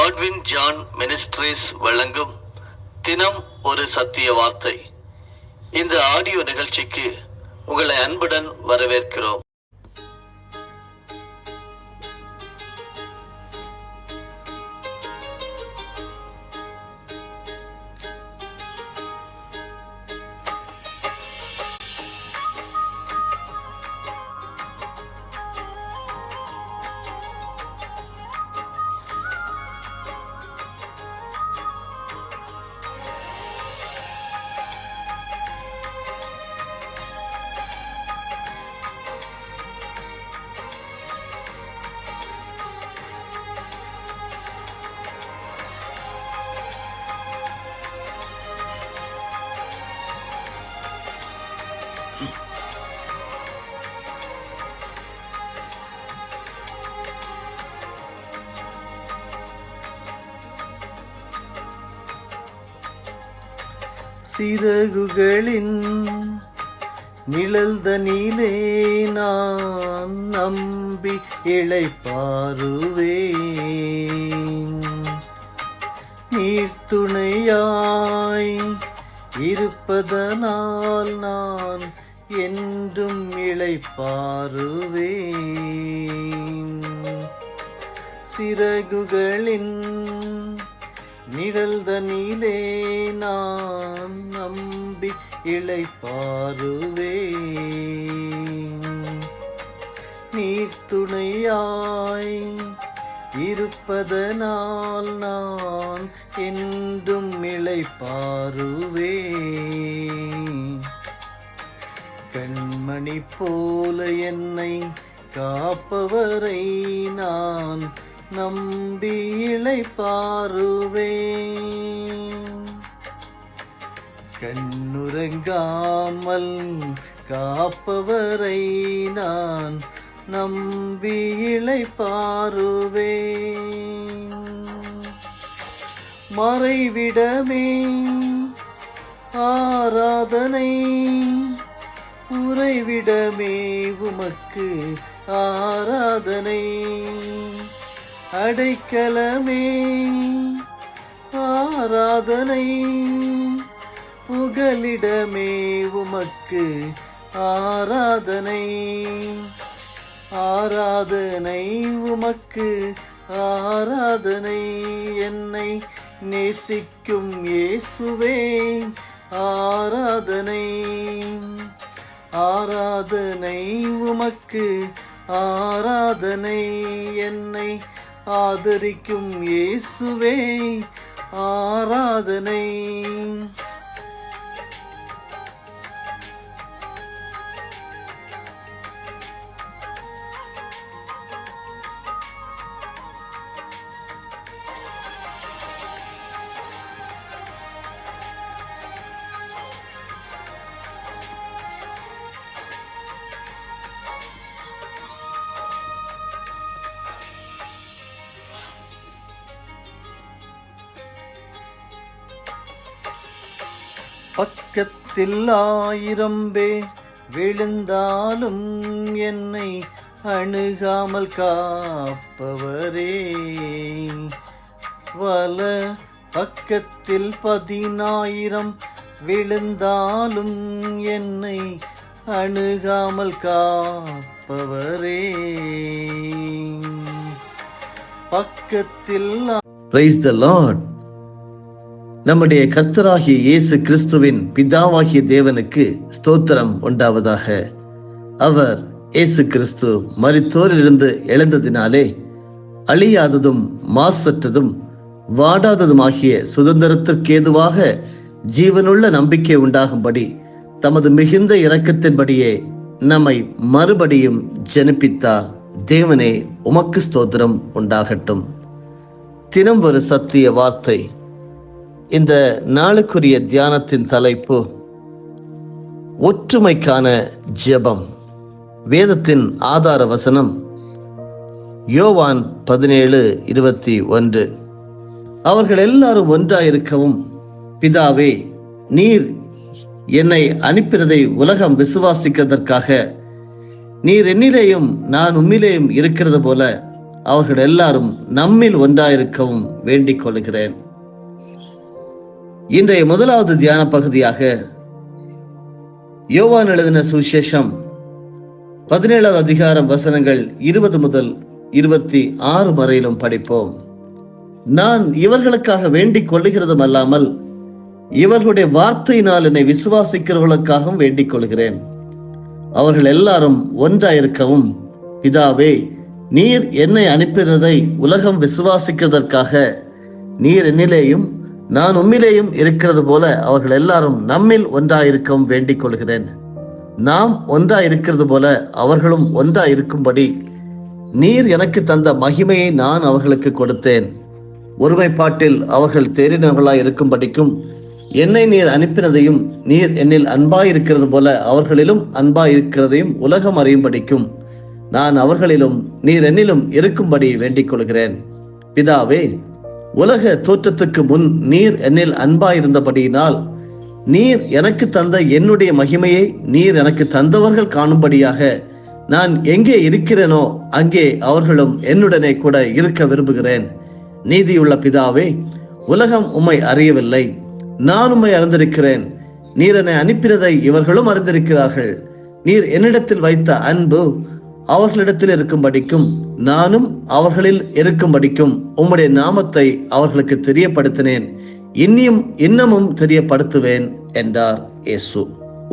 Godwin John ministries வழங்கும் தினம் ஒரு சத்திய வார்த்தை. இந்த ஆடியோ நிகழ்ச்சிக்கு உங்களை அன்புடன் வரவேற்கிறோம். சிறகுகளின் நிழல்தனிலே நான் நம்பி இளைப்பாறுவேன். நீர்த்துணையாய் இருப்பதனால் நான் என்றும் இளைப்பாறுவேன். சிறகுகளின் நிழல்தனிலே நான் நம்பி இளைப்பாறுவேன். நீர்த்துணையாய் இருப்பதனால் நான் என்றும் இளைப்பாறுவேன். கண்மணி போல என்னை காப்பவரை நான் நம்பி இளைப்பாறுவேன். கண்ணுறங்காமல் காப்பவரை நான் நம்பி இளைப்பாறுவேன். மறைவிடமே ஆராதனை, உறைவிடமே உமக்கு ஆராதனை. அடைக்கலமே ஆராதனை, புகலிடமே உமக்கு ஆராதனை. ஆராதனை உமக்கு ஆராதனை. என்னை நேசிக்கும் இயேசுவே ஆராதனை. ஆராதனை உமக்கு ஆராதனை. என்னை ஆதரிக்கும் இயேசுவே ஆராதனை. பக்கத்தில் 1000 பேர் விழுந்தாலும் என்னை அணுகாமல் காப்பவரே. வல பக்கத்தில் 10,000 விழுந்தாலும் என்னை அணுகாமல் காப்பவரே. பக்கத்தில் Praise the Lord. நம்முடைய கர்த்தராகிய இயேசு கிறிஸ்துவின் பிதாவாகிய தேவனுக்கு ஸ்தோத்திரம் உண்டாவதாக. அவர் இயேசு கிறிஸ்து மரித்தோரிலிருந்து எழுந்ததினாலே அழியாததும் மாசற்றதும் வாடாததுமாகிய சுதந்திரத்திற்கேதுவாக ஜீவனுள்ள நம்பிக்கை உண்டாகும்படி தமது மிகுந்த இரக்கத்தின்படியே நம்மை மறுபடியும் ஜனிப்பித்தார். தேவனே உமக்கு ஸ்தோத்திரம் உண்டாகட்டும். தினம் ஒரு சத்திய வார்த்தை. இந்த நாளுக்குரிய தியானத்தின் தலைப்பு ஒற்றுமைக்கான ஜெபம். வேதத்தின் ஆதார வசனம் யோவான் 17:21. அவர்கள் எல்லாரும் ஒன்றாயிருக்கவும், பிதாவே, நீர் என்னை அனுப்பினதை உலகம் விசுவாசிக்கிறதற்காக நீர் என்னிலேயும் நான் உம்மிலேயும் இருக்கிறது போல அவர்கள் எல்லாரும் நம்மில் ஒன்றாயிருக்கவும் வேண்டிக் கொள்கிறேன். இன்றைய முதலாவது தியான பகுதியாக யோவான் எழுதின சுவிசேஷம் 17வது அதிகாரம் வசனங்கள் 20 முதல் 26 வரையிலும் படிப்போம். நான் இவர்களுக்காக வேண்டிக் கொள்ளுகிறதும் அல்லாமல் இவர்களுடைய வார்த்தையினால் என்னை விசுவாசிக்கிறவர்களுக்காகவும் வேண்டிக் கொள்கிறேன். அவர்கள் எல்லாரும் ஒன்றாயிருக்கவும், பிதாவே, நீர் என்னை அனுப்பினதை உலகம் விசுவாசிக்கிறதற்காக நீர் என்னிலேயும் நான் உம்மிலேயும் இருக்கிறது போல அவர்கள் எல்லாரும் நம்மில் ஒன்றாயிருக்கவும் வேண்டிக் கொள்கிறேன். நாம் ஒன்றாயிருக்கிறது போல அவர்களும் ஒன்றாயிருக்கும்படி நீர் எனக்கு தந்த மகிமையை நான் அவர்களுக்கு கொடுத்தேன். ஒருமைப்பாட்டில் அவர்கள் தேறினவர்களாய் இருக்கும்படிக்கும் என்னை நீர் அனுப்பினதையும் நீர் என்னில் அன்பாயிருக்கிறது போல அவர்களிலும் அன்பாயிருக்கிறதையும் உலகம் அறியும்படிக்கும் நான் அவர்களிலும் நீர் என்னிலும் இருக்கும்படி வேண்டிக் கொள்கிறேன். பிதாவே, உலக தோற்றத்துக்கு முன் நீர் என்னில் அன்பாயிருந்தபடியினால் நீர் எனக்கு தந்த என்னுடைய மகிமையை நீர் எனக்கு தந்தவர்கள் காணும்படியாக நான் எங்கே இருக்கிறேனோ அங்கே அவர்களும் என்னுடனே கூட இருக்க விரும்புகிறேன். நீதியுள்ள பிதாவே, உலகம் உம்மை அறியவில்லை, நான் உம்மை அறிந்திருக்கிறேன். நீர் என்னை அனுப்பினதை இவர்களும் அறிந்திருக்கிறார்கள். நீர் என்னிடத்தில் வைத்த அன்பு அவர்களிடத்தில் இருக்கும்படிக்கும் நானும் அவர்களில் இருக்கும்படிக்கும் உம்முடைய நாமத்தை அவர்களுக்கு தெரியப்படுத்தினேன். இன்னமும் தெரியப்படுத்துவேன் என்றார் இயேசு.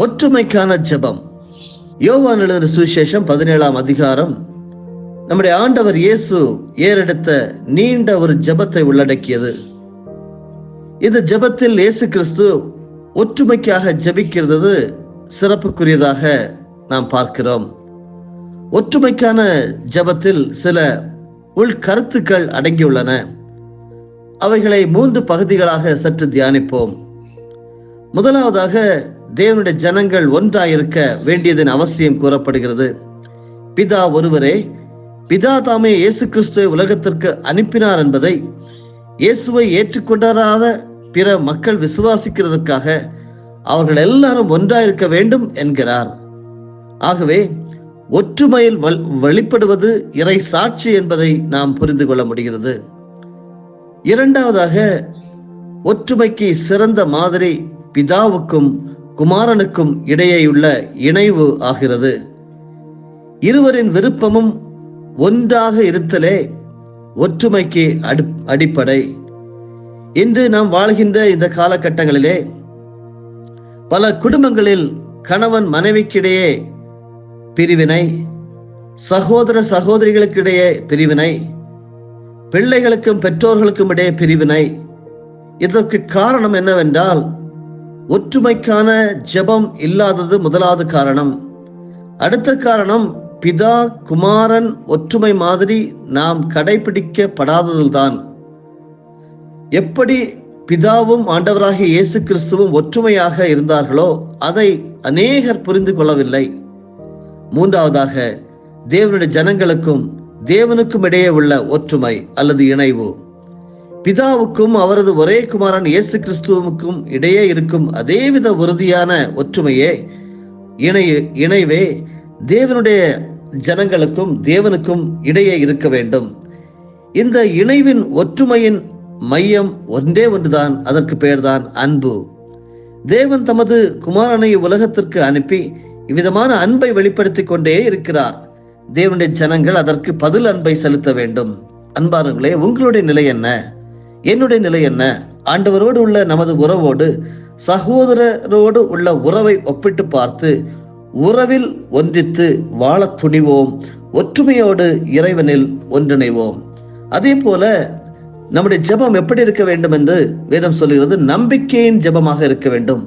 ஒற்றுமைக்கான ஜெபம். யோவான் எழுதின சுவிசேஷம் 17ஆம் அதிகாரம் நம்முடைய ஆண்டவர் இயேசு ஏறெடுத்த நீண்ட ஒரு ஜெபத்தை உள்ளடக்கியது. இந்த ஜெபத்தில் இயேசு கிறிஸ்து ஒற்றுமைக்காக ஜெபிக்கிறது சிறப்புக்குரியதாக நாம் பார்க்கிறோம். ஒற்றுமைக்கான ஜெபத்தில் சில உள்கருத்துக்கள் அடங்கியுள்ளன. அவைகளை 3 பகுதிகளாக சற்று தியானிப்போம். முதலாவதாக, தேவனுடைய ஜனங்கள் ஒன்றாயிருக்க வேண்டியதன் அவசியம் கூறப்படுகிறது. பிதா ஒருவரே, பிதா தாமே இயேசு கிறிஸ்துவை உலகத்திற்கு அனுப்பினார் என்பதை இயேசுவை ஏற்றுக்கொண்டாராத பிற மக்கள் விசுவாசிக்கிறதுக்காக அவர்கள் எல்லாரும் ஒன்றாயிருக்க வேண்டும் என்கிறார். ஆகவே ஒற்றுமையில் வெளிப்படுவது இறை சாட்சி என்பதை நாம் புரிந்து கொள்ள முடிகிறது. இரண்டாவதாக, ஒற்றுமைக்கு சிறந்த மாதிரி பிதாவுக்கும் குமாரனுக்கும் இடையேயுள்ள இணைவு ஆகிறது. இருவரின் விருப்பமும் ஒன்றாக இருத்தலே ஒற்றுமைக்கு அடிப்படை. இன்று நாம் வாழ்கின்ற இந்த காலகட்டங்களிலே பல குடும்பங்களில் கணவன் மனைவிக்கிடையே பிரிவினை, சகோதர சகோதரிகளுக்கிடையே பிரிவினை, பிள்ளைகளுக்கும் பெற்றோர்களுக்கும் இடையே பிரிவினை. இதற்கு காரணம் என்னவென்றால், ஒற்றுமைக்கான ஜெபம் இல்லாதது முதலாவது காரணம். அடுத்த காரணம், பிதா குமாரன் ஒற்றுமை மாதிரி நாம் கடைபிடிக்கப்படாததுதான். எப்படி பிதாவும் ஆண்டவராகிய இயேசு கிறிஸ்துவும் ஒற்றுமையாக இருந்தார்களோ அதை அநேகர் புரிந்து கொள்ளவில்லை. மூன்றாவதாக, தேவனுடைய ஜனங்களுக்கும் தேவனுக்கும் இடையே உள்ள ஒற்றுமை அல்லது இணைவு. பிதாவுக்கும் அவரது ஒரே குமாரன் இயேசு கிறிஸ்துவுக்கும் இடையே இருக்கும் அதேவித உறுதியான ஒற்றுமையே இணைவே தேவனுடைய ஜனங்களுக்கும் தேவனுக்கும் இடையே இருக்க வேண்டும். இந்த இணைவின் ஒற்றுமையின் மையம் ஒன்றே ஒன்றுதான். அதற்கு பெயர்தான் அன்பு. தேவன் தமது குமாரனை உலகத்திற்கு அனுப்பி இவ்விதமான அன்பை வெளிப்படுத்தி கொண்டே இருக்கிறார். தேவனுடைய ஜனங்கள் அதற்கு பதில் அன்பை செலுத்த வேண்டும். அன்பானவர்களே, உங்களுடைய நிலை என்ன? என்னுடைய நிலை என்ன? ஆண்டவரோடு உள்ள நமது உறவோடு சகோதரரோடு உள்ள உறவை ஒப்பிட்டு பார்த்து உறவில் ஒன்றித்து வாழ துணிவோம். ஒற்றுமையோடு இறைவனில் ஒன்றிணைவோம். அதே போல நம்முடைய ஜெபம் எப்படி இருக்க வேண்டும் என்று வேதம் சொல்லுகிறது. நம்பிக்கையின் ஜெபமாக இருக்க வேண்டும்.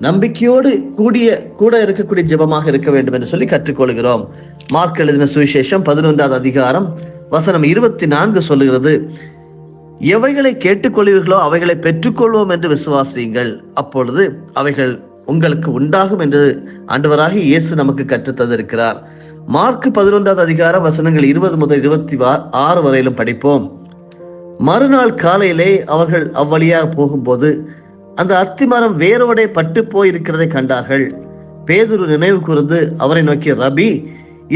நம்பிக்கையோடு கூட இருக்கக்கூடிய ஜெபமாக இருக்க வேண்டும் என்று சொல்லி கற்றுக்கொள்கிறோம். மார்க் எழுதின சுவிசேஷம் 11ஆவது அதிகாரம் வசனம் 24 சொல்லுகிறது, எவைகளை கேட்டுக்கொள்வீர்களோ அவைகளை பெற்றுக்கொள்வோம் என்று விசுவாசியுங்கள், அப்பொழுது அவைகள் உங்களுக்கு உண்டாகும் என்று ஆண்டவராகிய இயேசு நமக்கு கற்றுத் தந்திருக்கிறார். மார்க் 11ஆவது அதிகாரம் வசனங்கள் 20 முதல் 26 வரையிலும் படிப்போம். மறுநாள் காலையிலே அவர்கள் அவ்வழியாக போகும்போது அந்த அத்திமரம் வேரோடே பட்டு போயிருக்கிறதை கண்டார்கள். பேதுரு நினைவு கூர்ந்து அவரை நோக்கி, ரபி,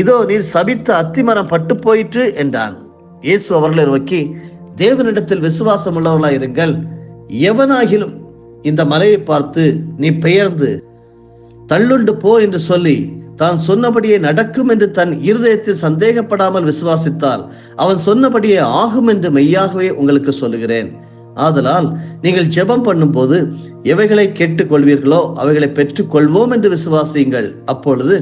இதோ நீர் சபித்த அத்திமரம் பட்டு போயிற்று என்றான். இயேசு அவர்களை நோக்கி, தேவனிடத்தில் விசுவாசம் உள்ளவர்களாய் இருங்கள். எவனாகிலும் இந்த மலையை பார்த்து நீ பெயர்ந்து தள்ளுண்டு போ என்று சொல்லி தான் சொன்னபடியே நடக்கும் என்று தன் இருதயத்தில் சந்தேகப்படாமல் விசுவாசித்தால் அவன் சொன்னபடியே ஆகும் என்று மெய்யாகவே உங்களுக்கு சொல்லுகிறேன். ஆதலால் நீங்கள் ஜெபம் பண்ணும் போது எவைகளை கேட்டுக் கொள்வீர்களோ அவைகளை பெற்றுக் கொள்வோம் என்று விசுவாசியுங்கள், அப்பொழுது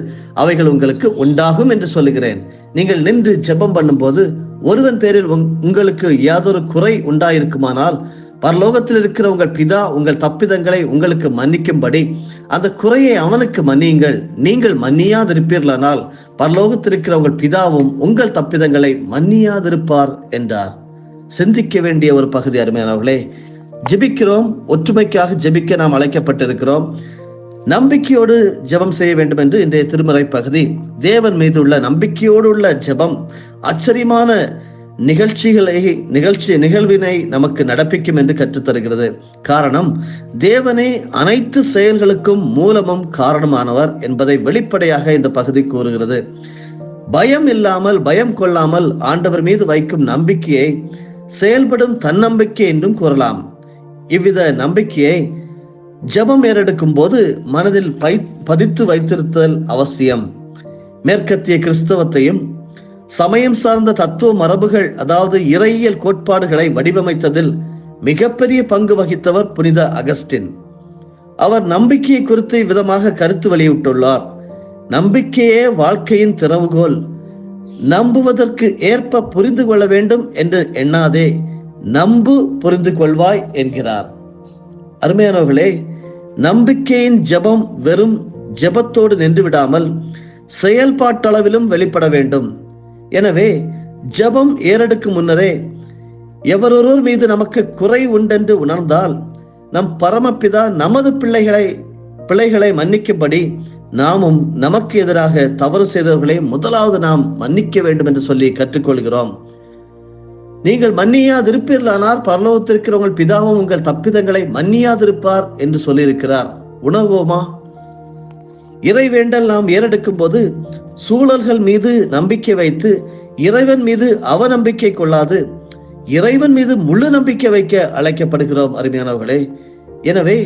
அவைகள் உங்களுக்கு உண்டாகும் என்று சொல்லுகிறேன். நீங்கள் நின்று ஜெபம் பண்ணும்போது ஒருவன் பேரில் உங்களுக்கு யாதொரு குறை உண்டாயிருக்குமானால் பரலோகத்தில் இருக்கிற உங்கள் பிதா உங்கள் தப்பிதங்களை உங்களுக்கு மன்னிக்கும்படி அந்த குறையை அவனுக்கு மன்னியுங்கள். நீங்கள் மன்னியாதிருப்பீர்களானால் பரலோகத்தில் இருக்கிற உங்கள் பிதாவும் உங்கள் தப்பிதங்களை மன்னியாதிருப்பார் என்றார். சிந்திக்க வேண்டிய ஒரு பகுதி அருமையானவர்களே. ஜெபிக்கிறோம், ஒற்றுமைக்காக ஜெபிக்க நாம் அழைக்கப்பட்டிருக்கிறோம். நம்பிக்கையோடு ஜெபம் செய்ய வேண்டும் என்று இன்றைய திருமறை பகுதி தேவன் மீது உள்ள நம்பிக்கையோடு உள்ள ஜெபம் ஆச்சரியமான நிகழ்வினை நமக்கு நடப்பிக்கும் என்று கற்றுத்தருகிறது. காரணம், தேவனே அனைத்து செயல்களுக்கும் மூலமும் காரணமானவர் என்பதை வெளிப்படையாக இந்த பகுதி கூறுகிறது. பயம் இல்லாமல், பயம் கொள்ளாமல் ஆண்டவர் மீது வைக்கும் நம்பிக்கையை செயல்படும் தன்னம்பிக்கை என்றும் கூறலாம். இவ்வித நம்பிக்கையை ஜெபம் ஏறெடுக்கும் போது மனதில் பதித்து வைத்திருத்தல் அவசியம். மேற்கத்திய கிறிஸ்தவத்தையும் சமயம் சார்ந்த தத்துவ மரபுகள், அதாவது இறையியல் கோட்பாடுகளை வடிவமைத்ததில் மிகப்பெரிய பங்கு வகித்தவர் புனித அகஸ்டின். அவர் நம்பிக்கையை குறித்து விதமாக கருத்து வெளியிட்டுள்ளார். நம்பிக்கையே வாழ்க்கையின் திறவுகோல். நம்புவதற்கு ஏற்ப புரிந்து கொள்ள வேண்டும் என்று எண்ணாதே, நம்பு புரிந்து கொள்வாய் என்கிறார். அருமையானவர்களே, நம்பிக்கையின் ஜெபம் வெறும் ஜெபத்தோடு நின்று விடாமல் செயல்பாட்டளவிலும் வெளிப்பட வேண்டும். எனவே ஜெபம் ஏறெடுக்கும் முன்னரே எவரொருவர் மீது நமக்கு குறை உண்டென்று உணர்ந்தால் நம் பரமபிதா நமது பிள்ளைகளை மன்னிக்கும்படி நாமும் நமக்கு எதிராக தவறு செய்தவர்களை முதலாவது நாம் மன்னிக்க வேண்டும் என்று சொல்லி கற்றுக்கொள்கிறோம். நீங்கள் மன்னியாதிருப்பீர்களானால் பரலோகத்திற்கிற உங்கள் பிதாவும் உங்கள் தப்பிதங்களை மன்னியாதிருப்பார் என்று சொல்லியிருக்கிறார். உணர்வோமா? இறை வேண்டல் நாம் ஏறெடுக்கும் போது சூழல்கள் மீது நம்பிக்கை வைத்து இறைவன் மீது அவநம்பிக்கை கொள்ளாது இறைவன் மீது முழு நம்பிக்கை வைக்க அழைக்கப்படுகிறோம். அருமையானவர்களே, எனவே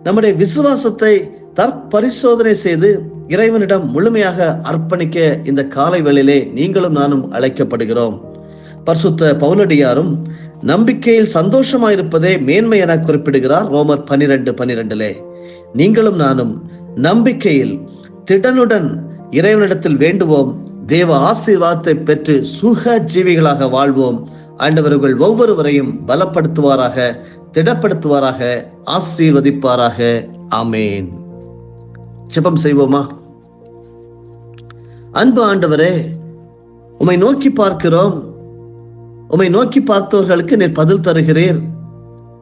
நம்முடைய விசுவாசத்தை தற்பரிசோதனை செய்து இறைவனிடம் முழுமையாக அர்ப்பணிக்க இந்த காலை வேளையிலே நீங்களும் நானும் அழைக்கப்படுகிறோம். பரிசுத்த பவுலடியாரும் நம்பிக்கையில் சந்தோஷமாயிருப்பதே மேன்மை என குறிப்பிடுகிறார். ரோமர் 12:12. நீங்களும் நானும் நம்பிக்கையில் திடனுடன் இறைவனிடத்தில் வேண்டுவோம். தேவ ஆசீர்வாதத்தை பெற்று சுக ஜீவிகளாக வாழ்வோம். ஆண்டவர்கள் ஒவ்வொருவரையும் பலப்படுத்துவாராக, திடப்படுத்துவாராக, ஆசீர்வதிப்பாராக. ஆமேன். ஜெபம் செய்வோமா? அன்பு ஆண்டவரே, உம்மை நோக்கி பார்க்கிறோம். உம்மை நோக்கி பார்த்தவர்களுக்கு நீர் பதில் தருகிறீர்.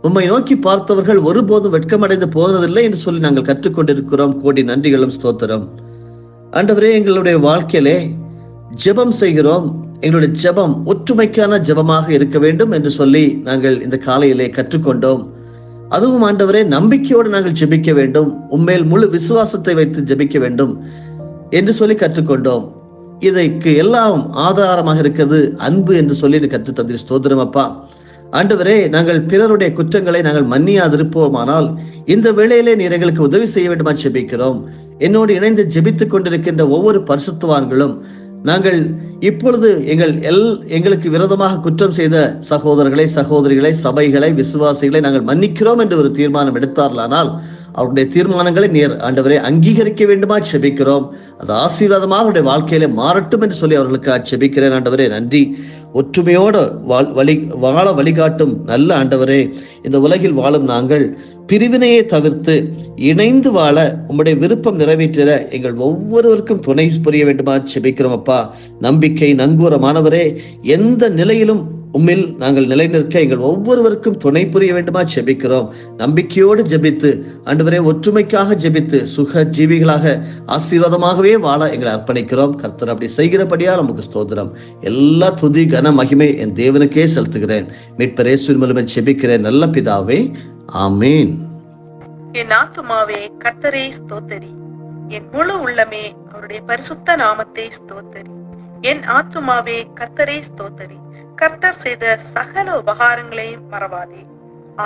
உம்மை நோக்கி பார்த்தவர்கள் ஒருபோதும் வெட்கமடைந்து போவதில்லை என்று சொல்லி நாங்கள் கற்றுக்கொண்டிருக்கிறோம். கோடி நன்றிகளும் ஸ்தோத்திரம். ஆண்டவரே, எங்களுடைய வாழ்க்கையிலே ஜெபம் செய்கிறோம். எங்களுடைய ஜெபம் ஒற்றுமைக்கான ஜெபமாக இருக்க வேண்டும் என்று சொல்லி நாங்கள் இந்த காலையிலே கற்றுக்கொண்டோம். அதுவும் ஆண்டவரே, நம்பிக்கையோடு நாங்கள் ஜெபிக்க வேண்டும், உம்மேல் முழு விசுவாசத்தை வைத்து ஜெபிக்க வேண்டும் என்று சொல்லி கற்றுக்கொண்டோம். இதற்கு எல்லாம் ஆதாரமாக இருக்கிறது அன்பு என்று சொல்லி கற்று தந்தீர். ஸ்தோத்திரம் அப்பா. ஆண்டவரே, நாங்கள் பிறருடைய குற்றங்களை நாங்கள் மன்னியாதிருப்போமானால் இந்த வேளையிலே நீர் எங்களுக்கு உதவி செய்ய வேண்டுமா ஜெபிக்கிறோம். என்னோடு இணைந்து ஜெபித்துக் கொண்டிருக்கின்ற ஒவ்வொரு பரிசுத்தவான்களும் நாங்கள் இப்பொழுது எங்களுக்கு விரோதமாக குற்றம் செய்த சகோதரர்களை, சகோதரிகளை, சபைகளை, விசுவாசிகளை நாங்கள் மன்னிக்கிறோம் என்று ஒரு தீர்மானம் எடுத்தார்களானால் அவருடைய தீர்மானங்களை நீர் ஆண்டவரை அங்கீகரிக்க வேண்டுமா ஜெபிக்கிறோம். அது ஆசீர்வாதமாக அவருடைய வாழ்க்கையில மாறட்டும் என்று சொல்லி அவர்களுக்கு ஜெபிக்கிறேன். ஆண்டவரே, நன்றி. ஒற்றுமையோடு வாழ வழிகாட்டும் நல்ல ஆண்டவரே, இந்த உலகில் வாழும் நாங்கள் பிரிவினையை தவிர்த்து இணைந்து வாழ உம்முடைய விருப்பம் நிறைவேற்ற எங்கள் ஒவ்வொருவருக்கும் துணை புரிய வேண்டுமா ஜெபிக்கிறோம் அப்பா. நம்பிக்கை நங்கூரமானவரே, எந்த நிலையிலும் உம்மில் நாங்கள் நிலைநிற்க எங்கள் ஒவ்வொருவருக்கும் துணை புரிய வேண்டுமா ஜெபிக்கிறோம். நம்பிக்கையோடு ஜெபித்து ஆண்டவரே, ஒற்றுமைக்காக ஜெபித்து சுக ஜீவிகளாக ஆசீர்வாதமாகவே வாழ எங்களை அர்ப்பணிக்கிறோம். கர்த்தர் அப்படி செய்கிறபடியால் நமக்கு ஸ்தோத்திரம். எல்லா துதி கன மகிமை என் தேவனுக்கே செலுத்துகிறேன். மீட்பர் இயேசுவின் மூலமே ஜெபிக்கிறேன் நல்ல பிதாவே. ஆமேன். என் ஆத்துமாவே கர்த்தரை ஸ்தோத்தரி, என் முழு உள்ளமே அவருடைய பரிசுத்த நாமத்தை ஸ்தோத்தரி. என் ஆத்துமாவே கர்த்தரை ஸ்தோத்தரி, கர்த்தர் செய்த சகல உபகாரங்களையும் மறவாதே.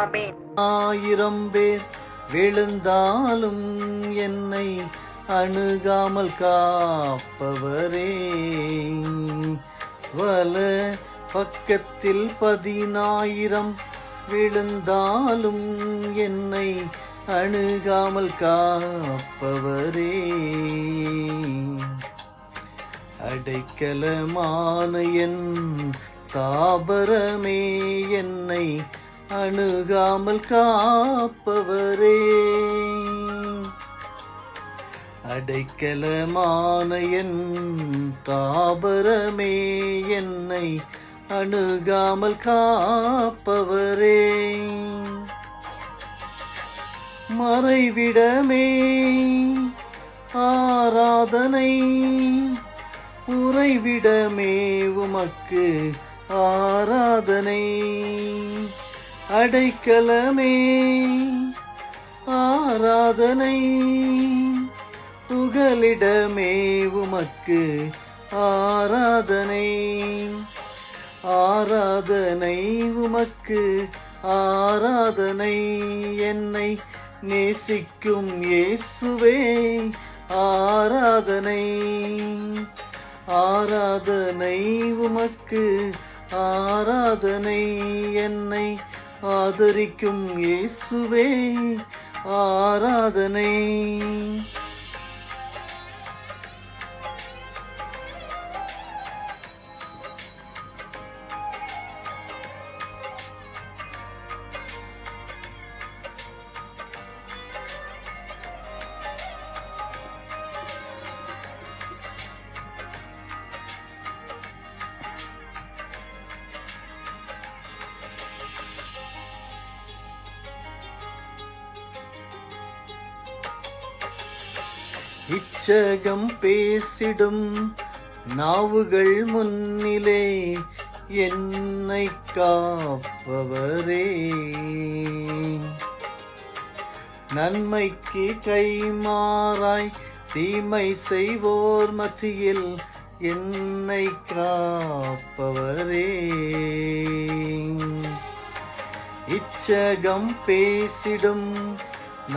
ஆமேன். 1000 பேர் விழுந்தாலும் என்னை அணுகாமல் காப்பவரே, வல பக்கத்தில் 10,000 விழுந்தாலும் என்னை அணுகாமல் காப்பவரே, அடைக்கலமான என் தாபரமே, என்னை அணுகாமல் காப்பவரே, அடைக்கலமான என் தாபரமே, என்னை அணுகாமல் காப்பவரே, மறைவிடமே ஆராதனை, உறைவிடமே உமக்கு ஆராதனை, அடைக்கலமே ஆராதனை, புகலிடமே உமக்கு ஆராதனை, ஆராதனை உமக்கு ஆராதனை, என்னை நேசிக்கும் இயேசுவே ஆராதனை, ஆராதனை உமக்கு ஆராதனை, என்னை ஆதரிக்கும் இயேசுவே ஆராதனை. இச்சகம் பேசிடும் நாவுகள் முன்னிலே என்னை காப்பவரே, நன்மைக்கு கைமாறாய் தீமை செய்வோர் மத்தியில் என்னை காப்பவரே, இச்சகம் பேசிடும்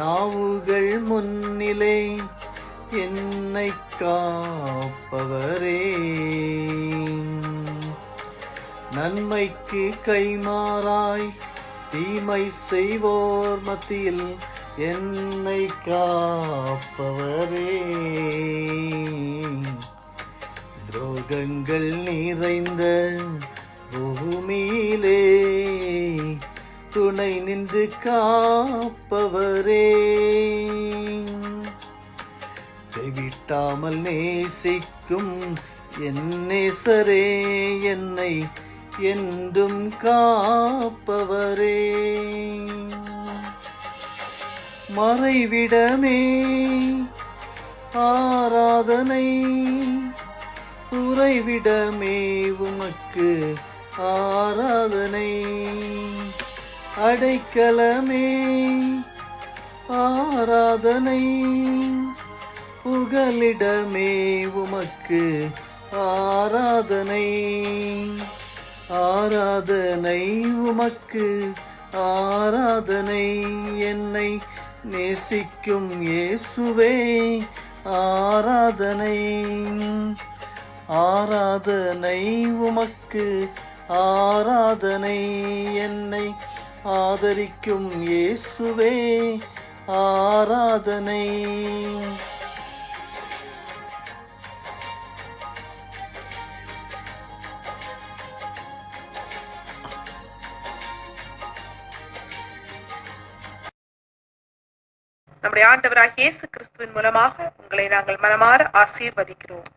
நாவுகள் முன்னிலே என்னை காப்பவரே, நன்மைக்கு கைமாறாய் தீமை செய்வோர் மத்தியில் என்னை காப்பவரே, துரோகங்கள் நிறைந்த பூமியிலே துணை நின்று காப்பவரே, கைவிட்டாமல் நேசிக்கும் என் நேசரே, என்னை என்றும் காப்பவரே, மறைவிடமே ஆராதனை, உறைவிடமே உமக்கு ஆராதனை, அடைக்கலமே ஆராதனை, புகலிடமே உமக்கு ஆராதனை, ஆராதனை உமக்கு ஆராதனை, என்னை நேசிக்கும் இயேசுவே ஆராதனை, ஆராதனை உமக்கு ஆராதனை, என்னை ஆதரிக்கும் இயேசுவே ஆராதனை. நம்முடைய ஆண்டவராகிய இயேசு கிறிஸ்துவின் மூலமாக உங்களை நாங்கள் மனமாற ஆசீர்வதிக்கிறோம்.